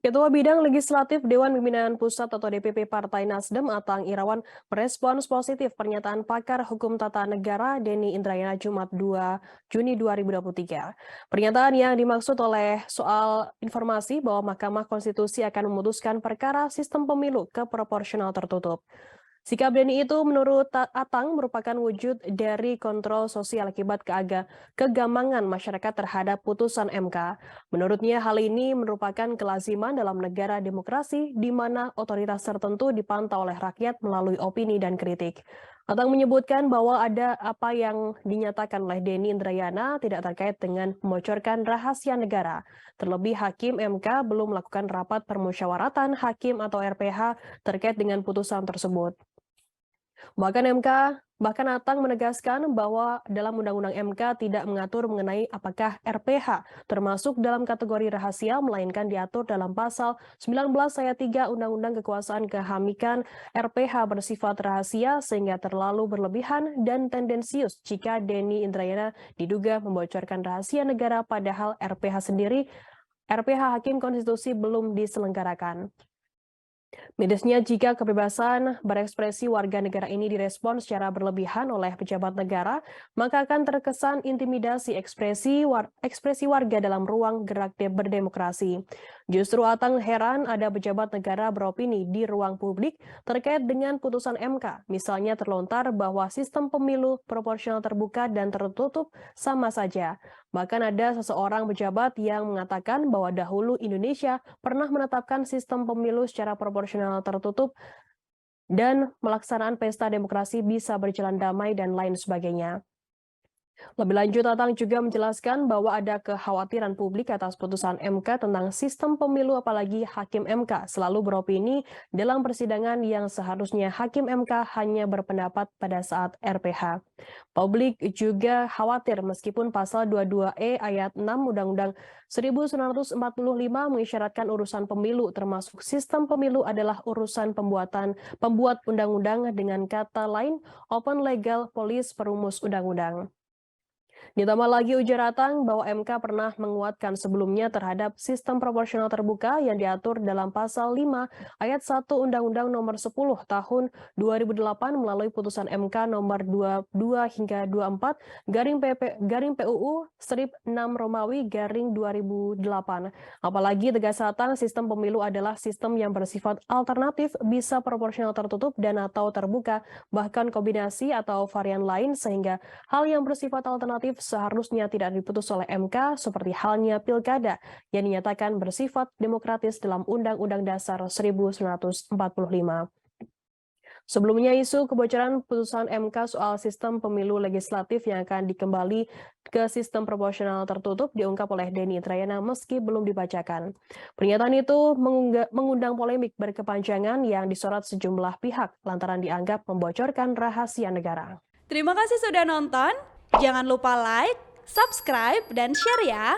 Ketua Bidang Legislatif Dewan Pimpinan Pusat atau DPP Partai Nasdem Atang Irawan merespons positif pernyataan pakar hukum tata negara Denny Indrayana Jumat 2 Juni 2023. Pernyataan yang dimaksud oleh soal informasi bahwa Mahkamah Konstitusi akan memutuskan perkara sistem pemilu ke proporsional tertutup. Sikap Denny itu menurut Atang merupakan wujud dari kontrol sosial akibat kegambangan masyarakat terhadap putusan MK. Menurutnya hal ini merupakan kelaziman dalam negara demokrasi di mana otoritas tertentu dipantau oleh rakyat melalui opini dan kritik. Atang menyebutkan bahwa ada apa yang dinyatakan oleh Denny Indrayana tidak terkait dengan membocorkan rahasia negara. Terlebih Hakim MK belum melakukan rapat permusyawaratan hakim atau RPH terkait dengan putusan tersebut. Bahkan Atang menegaskan bahwa dalam Undang-Undang MK tidak mengatur mengenai apakah RPH termasuk dalam kategori rahasia, melainkan diatur dalam pasal 19 ayat 3 Undang-Undang Kekuasaan Kehamikan. RPH bersifat rahasia sehingga terlalu berlebihan dan tendensius jika Denny Indrayana diduga membocorkan rahasia negara padahal RPH Hakim Konstitusi belum diselenggarakan. Mirisnya jika kebebasan berekspresi warga negara ini direspon secara berlebihan oleh pejabat negara, maka akan terkesan intimidasi ekspresi warga dalam ruang gerak berdemokrasi. Justru Atang heran ada pejabat negara beropini di ruang publik terkait dengan putusan MK, misalnya terlontar bahwa sistem pemilu proporsional terbuka dan tertutup sama saja. Bahkan ada seseorang pejabat yang mengatakan bahwa dahulu Indonesia pernah menetapkan sistem pemilu secara proporsional tertutup dan pelaksanaan pesta demokrasi bisa berjalan damai dan lain sebagainya. Lebih lanjut, Atang juga menjelaskan bahwa ada kekhawatiran publik atas putusan MK tentang sistem pemilu, apalagi Hakim MK selalu beropini dalam persidangan yang seharusnya Hakim MK hanya berpendapat pada saat RPH. Publik juga khawatir meskipun pasal 22E ayat 6 Undang-Undang 1945 mengisyaratkan urusan pemilu termasuk sistem pemilu adalah urusan pembuat undang-undang, dengan kata lain open legal police perumus undang-undang. Ditambah lagi ujar Atang bahwa MK pernah menguatkan sebelumnya terhadap sistem proporsional terbuka yang diatur dalam pasal 5 ayat 1 Undang-Undang Nomor 10 Tahun 2008 melalui putusan MK Nomor 22 hingga 24 garing PUU strip 6 Romawi garing 2008. Apalagi tegas Atang, sistem pemilu adalah sistem yang bersifat alternatif, bisa proporsional tertutup dan atau terbuka, bahkan kombinasi atau varian lain, sehingga hal yang bersifat alternatif seharusnya tidak diputus oleh MK seperti halnya pilkada yang dinyatakan bersifat demokratis dalam Undang-Undang Dasar 1945. Sebelumnya, isu kebocoran putusan MK soal sistem pemilu legislatif yang akan dikembali ke sistem proporsional tertutup diungkap oleh Denny Indrayana meski belum dibacakan. Pernyataan itu mengundang polemik berkepanjangan yang disorot sejumlah pihak lantaran dianggap membocorkan rahasia negara. Terima kasih sudah nonton. Jangan lupa like, subscribe, dan share ya.